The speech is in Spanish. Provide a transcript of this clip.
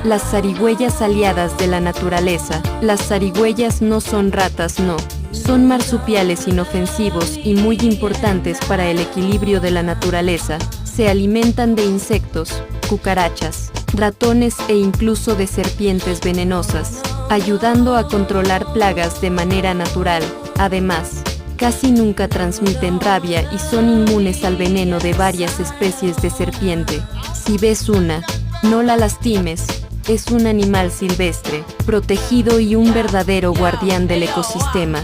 Las zarigüeyas aliadas de la naturaleza. Las zarigüeyas no son ratas, no. Son marsupiales inofensivos y muy importantes para el equilibrio de la naturaleza. Se alimentan de insectos, cucarachas, ratones e incluso de serpientes venenosas, ayudando a controlar plagas de manera natural. Además, casi nunca transmiten rabia y son inmunes al veneno de varias especies de serpiente. Si ves una, no la lastimes. Es un animal silvestre, protegido y un verdadero guardián del ecosistema.